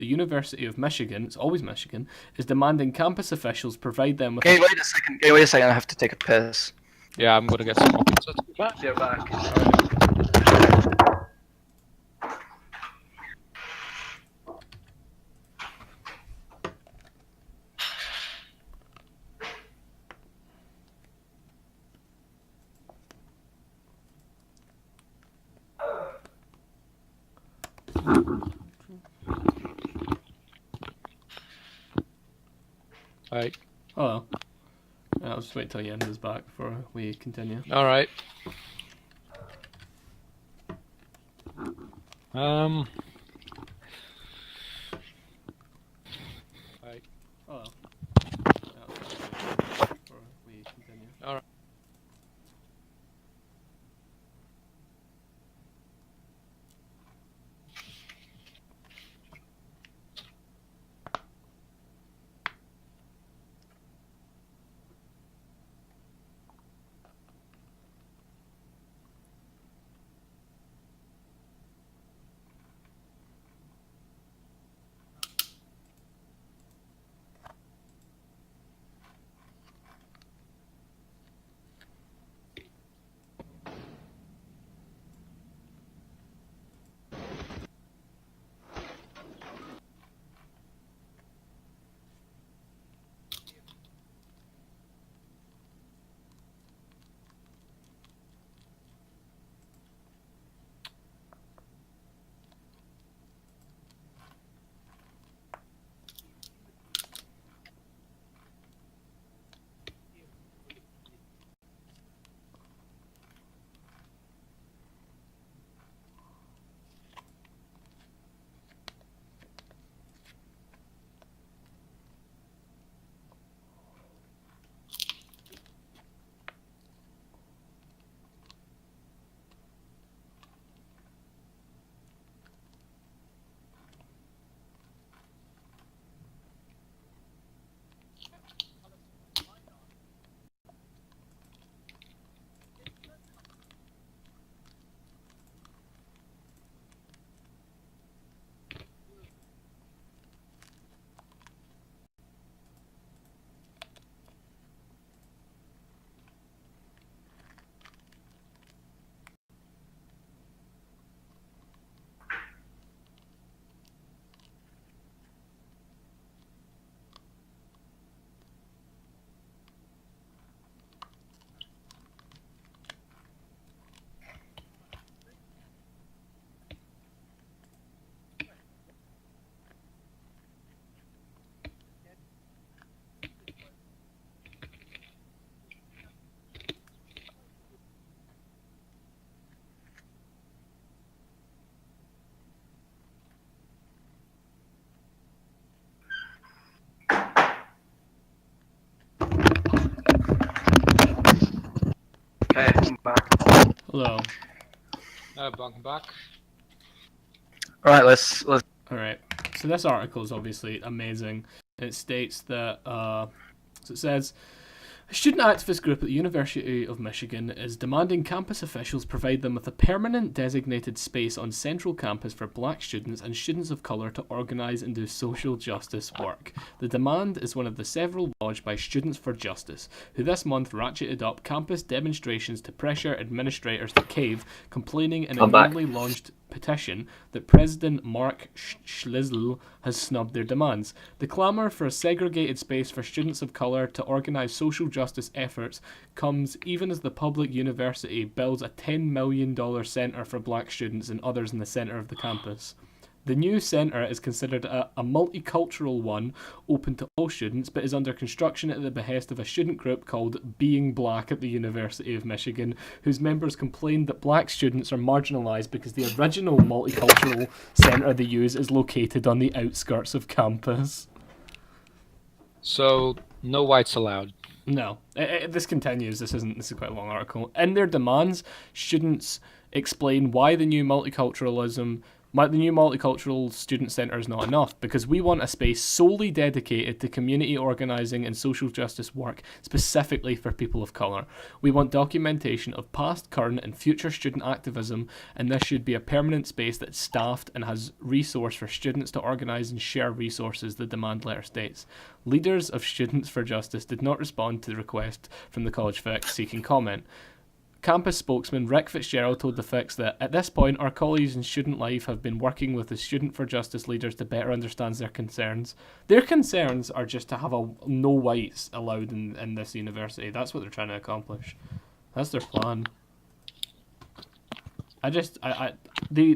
the University of Michigan, it's always Michigan, is demanding campus officials provide them with... Okay, wait a second. Okay, wait a second. I have to take a piss. Yeah, I'm gonna get some more pizza. Back. You're back. Alright. Oh, well. I'll just wait till Jens is back before we continue. Alright. Alright. Oh, well. I'll just wait before we continue. Alright. Okay, I'm back. Hello. Welcome back. Alright, let's. Alright. So this article is obviously amazing. It states that, so it says, a student activist group at the University of Michigan is demanding campus officials provide them with a permanent designated space on central campus for black students and students of colour to organise and do social justice work. The demand is one of the several lodged by Students for Justice, who this month ratcheted up campus demonstrations to pressure administrators to cave, complaining in a newly launched petition that President Mark Schlissel has snubbed their demands. The clamour for a segregated space for students of colour to organise social justice efforts comes even as the public university builds a $10 million centre for black students and others in the centre of the campus. The new centre is considered a multicultural one, open to all students, but is under construction at the behest of a student group called Being Black at the University of Michigan, whose members complained that black students are marginalised because the original multicultural centre they use is located on the outskirts of campus. So, no whites allowed. No. This continues. This is quite a long article. In their demands, students explain why the new multiculturalism The new multicultural student centre is not enough because we want a space solely dedicated to community organising and social justice work specifically for people of colour. We want documentation of past, current and future student activism, and this should be a permanent space that's staffed and has resource for students to organise and share resources, the demand letter states. Leaders of Students for Justice did not respond to the request from the College Fix seeking comment. Campus spokesman Rick Fitzgerald told the Fix that, at this point, our colleagues in student life have been working with the Student for Justice leaders to better understand their concerns. Their concerns are just to have no whites allowed in this university. That's what they're trying to accomplish. That's their plan. They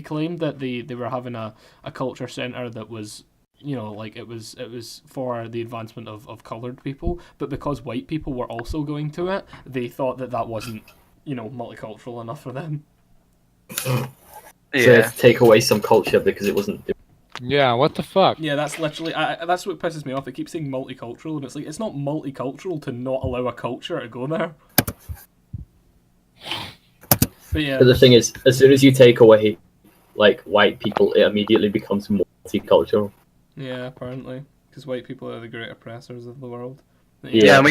claimed that they were having a culture centre that was, you know, like it was for the advancement of coloured people, but because white people were also going to it, they thought that wasn't, you know, multicultural enough for them. Yeah. So to take away some culture because it wasn't. Yeah, what the fuck? Yeah, that's literally that's what pisses me off. It keeps saying multicultural, and it's like it's not multicultural to not allow a culture to go there. But yeah. But the thing is, as soon as you take away like white people, it immediately becomes multicultural. Yeah, apparently, because white people are the great oppressors of the world. Yeah, and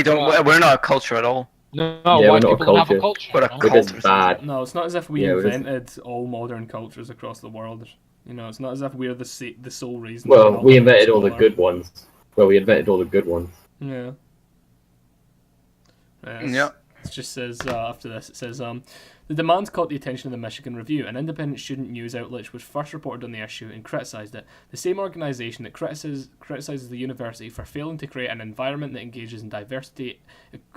we're not a culture at all. No, Yeah, white we're not a people don't have a culture. culture. We're a no? We're cult. just bad. No, it's not as if we Yeah, it is. invented all modern cultures across the world. You know, it's not as if we're the sole reason. Well, that we all invented all the cultures good ones. Well, we invented all the good ones. are. Yeah. Yeah. It just says, after this, it says, the demands caught the attention of the Michigan Review, an independent student news outlet which first reported on the issue and criticised it. The same organisation that criticises the university for failing to create an environment that engages in diversity,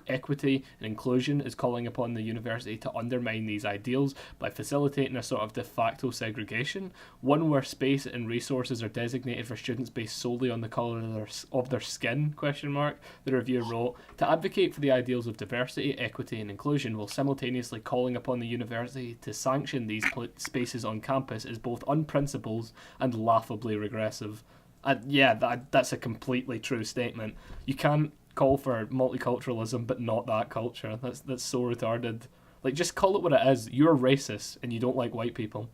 equity and inclusion is calling upon the university to undermine these ideals by facilitating a sort of de facto segregation, one where space and resources are designated for students based solely on the colour of their skin, ? The review wrote, to advocate for the ideals of diversity, equity and inclusion while simultaneously calling upon the university to sanction these spaces on campus is both unprincipled and laughably regressive. Yeah, that's a completely true statement. You can't call for multiculturalism but not that culture. That's so retarded. Like, just call it what it is. You're racist and you don't like white people.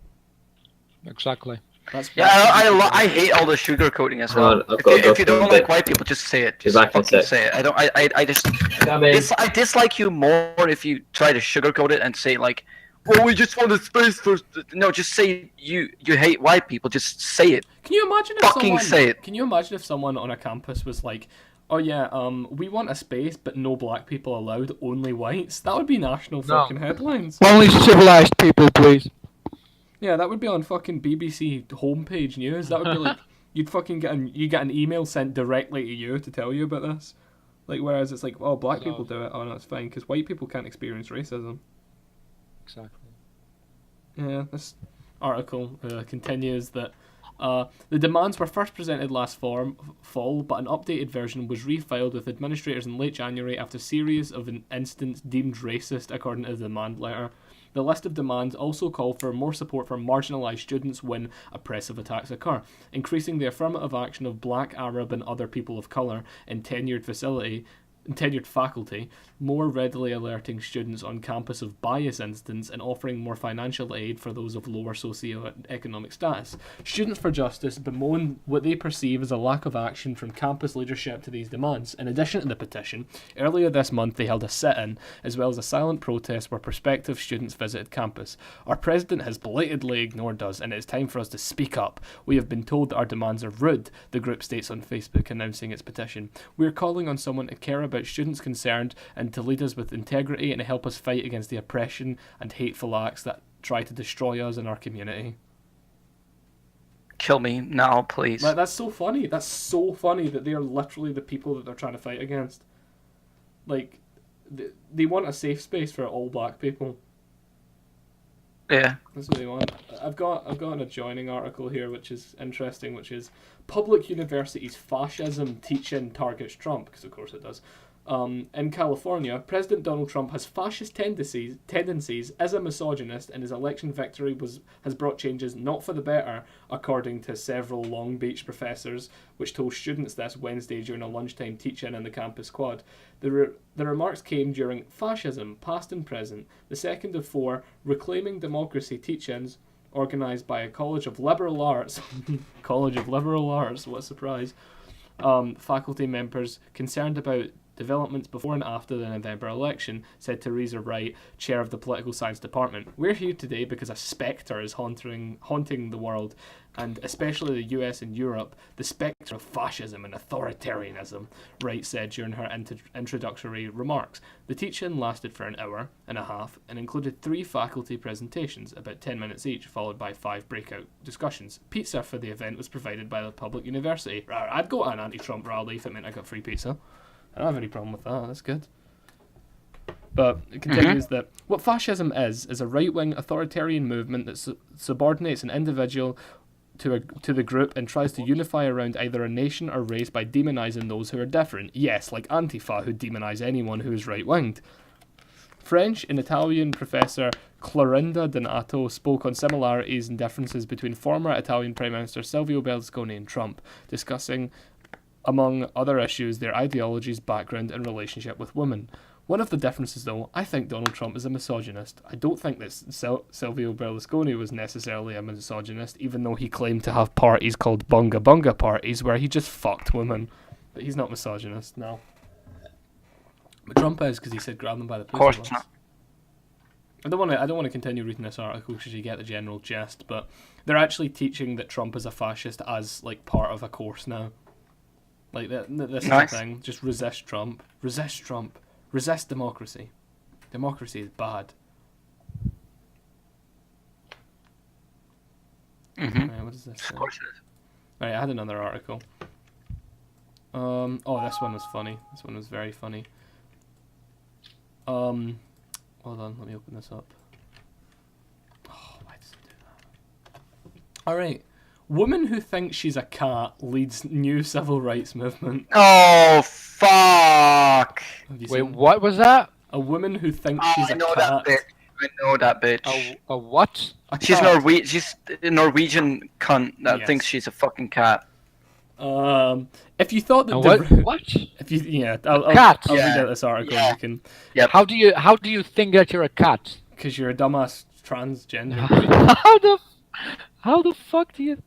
Exactly. Yeah, I hate all the sugarcoating as well. If you don't like white people, just say it. Just fucking say it. I dislike you more if you try to sugarcoat it and say like, well, we just want a space for. No, just say you hate white people. Just say it. Can you imagine if Fucking someone, say it. Can you imagine if someone on a campus was like, oh yeah, we want a space but no black people allowed, only whites? That would be national fucking headlines. Only civilized people, please. Yeah, that would be on fucking BBC homepage news. That would be like you'd fucking get an email sent directly to you to tell you about this. Like, whereas it's like, oh, black people do it. Oh no, it's fine because white people can't experience racism. Exactly. Yeah, this article continues that the demands were first presented last fall, but an updated version was refiled with administrators in late January after a series of incidents deemed racist, according to the demand letter. The list of demands also call for more support for marginalised students when oppressive attacks occur, increasing the affirmative action of black, Arab and other people of colour in tenured faculty, more readily alerting students on campus of bias incidents and offering more financial aid for those of lower socio-economic status. Students for Justice bemoan what they perceive as a lack of action from campus leadership to these demands. In addition to the petition, earlier this month they held a sit-in as well as a silent protest where prospective students visited campus. Our president has belatedly ignored us and it is time for us to speak up. We have been told that our demands are rude, the group states on Facebook announcing its petition. We are calling on someone to care about students concerned and to lead us with integrity and to help us fight against the oppression and hateful acts that try to destroy us and our community. Kill me now, please. Like, that's so funny. That's so funny that they are literally the people that they're trying to fight against. Like, they want a safe space for all black people. Yeah. That's what they want. I've got an adjoining article here which is interesting, which is Public Universities Fascism Teaching Targets Trump, because of course it does. In California, President Donald Trump has fascist tendencies, is a misogynist, and his election victory has brought changes not for the better, according to several Long Beach professors, which told students this Wednesday during a lunchtime teach-in in the campus quad. The remarks came during Fascism, Past and Present, the second of 4 Reclaiming Democracy teach-ins organised by a College of Liberal Arts. College of Liberal Arts, what a surprise. Faculty members concerned about developments before and after the November election, said Theresa Wright, chair of the political science department. We're here today because a spectre is haunting the world, and especially the US and Europe, the spectre of fascism and authoritarianism, Wright said during her introductory remarks. The teach-in lasted for an hour and a half and included 3 faculty presentations, about 10 minutes each, followed by 5 breakout discussions. Pizza for the event was provided by the public university. I'd go to an anti-Trump rally if it meant I got free pizza. I don't have any problem with that, that's good. But it continues that what fascism is a right-wing authoritarian movement that subordinates an individual to the group and tries to unify around either a nation or race by demonizing those who are different. Yes, like Antifa, who demonize anyone who is right-winged. French and Italian professor Clorinda Donato spoke on similarities and differences between former Italian Prime Minister Silvio Berlusconi and Trump, discussing, among other issues, their ideologies, background, and relationship with women. One of the differences, though, I think Donald Trump is a misogynist. I don't think that Silvio Berlusconi was necessarily a misogynist, even though he claimed to have parties called Bunga Bunga parties where he just fucked women. But he's not misogynist, no. But Trump is, because he said grab them by the pussy. Of course not. I don't want to continue reading this article because you get the general gist, but they're actually teaching that Trump is a fascist as like part of a course now. Like this is the thing. Just resist Trump. Resist Trump. Resist democracy. Democracy is bad. Right, what does this say? Of course it is. Right, I had another article. Oh, this one was funny. This one was very funny. Hold on, let me open this up. Oh, why does it do that? Alright. Woman who thinks she's a cat leads new civil rights movement. Oh, fuck! Wait, what was that? A woman who thinks she's a cat. I know that bitch. A what? She's a Norwegian cunt that thinks she's a fucking cat. If you thought that what? If you I'll read out this article. Yeah. You can. Yep. How do you think that you're a cat? Because you're a dumbass transgender. How the fuck do you?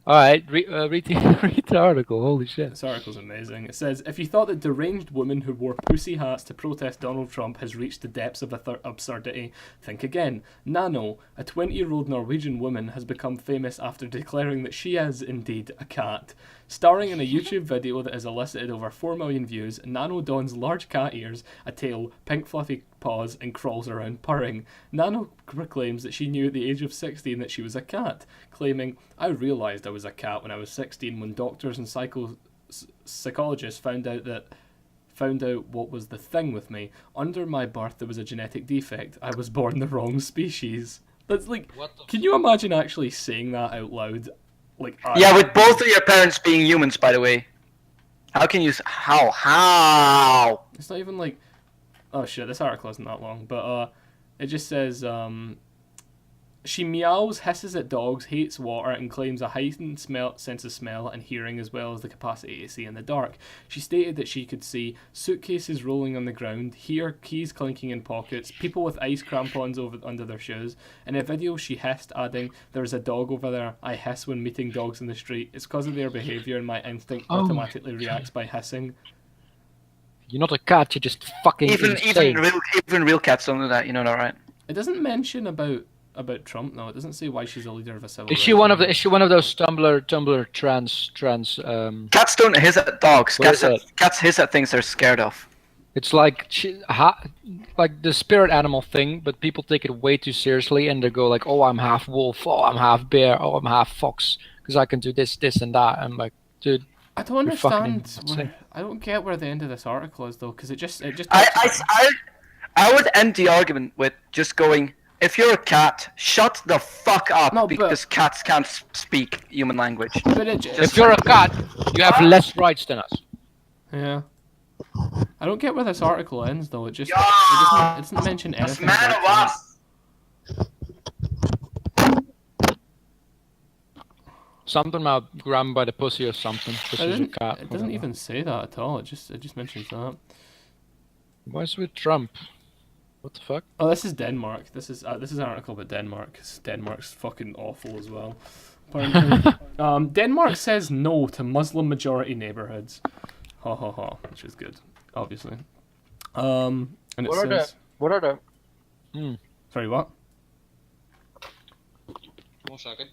All right, read the article. Holy shit! This article's amazing. It says, if you thought that deranged woman who wore pussy hats to protest Donald Trump has reached the depths of absurdity, think again. Nano, a 20-year-old Norwegian woman, has become famous after declaring that she is indeed a cat. Starring in a YouTube video that has elicited over 4 million views, Nano dons large cat ears, a tail, pink fluffy paws, and crawls around purring. Nano proclaims that she knew at the age of 16 that she was a cat, claiming, I realised I was a cat when I was 16 when doctors and psychologists found out what was the thing with me. Under my birth there was a genetic defect. I was born the wrong species. That's like, can you imagine actually saying that out loud? Like, yeah, with both of your parents being humans, by the way. How can you? How? It's not even like. Oh shit! This article isn't that long, but it just says she meows, hisses at dogs, hates water, and claims a heightened sense of smell and hearing, as well as the capacity to see in the dark. She stated that she could see suitcases rolling on the ground, hear keys clinking in pockets, people with ice crampons under their shoes. In a video, she hissed, adding, "There's a dog over there. I hiss when meeting dogs in the street. It's because of their behaviour, and my instinct automatically reacts by hissing." You're not a cat. You're just fucking insane. Even real cats don't do that. You know that, right? It doesn't mention about Trump, though. It doesn't say why she's a leader of a civil rights. Is she one of those Tumblr trans? Cats don't hiss at dogs. Cats hiss at things they're scared of. It's like like the spirit animal thing, but people take it way too seriously, and they go like, "Oh, I'm half wolf. Oh, I'm half bear. Oh, I'm half fox because I can do this, and that." I'm like, dude. I don't understand. I don't get where the end of this article is, though, because it just. I would end the argument with just going, if you're a cat, shut the fuck up, because cats can't speak human language. If you're a cat, you have less rights than us. Yeah. I don't get where this article ends, though. It doesn't mention anything. Something about grabbing by the pussy or something. It doesn't even say that at all. It just mentions that. What's with Trump? What the fuck? Oh, this is Denmark. This is an article about Denmark. 'Cause Denmark's fucking awful as well. Apparently, Denmark says no to Muslim majority neighborhoods. Ha ha ha, which is good, obviously. And it says. What are the? Sorry, what? 1 second.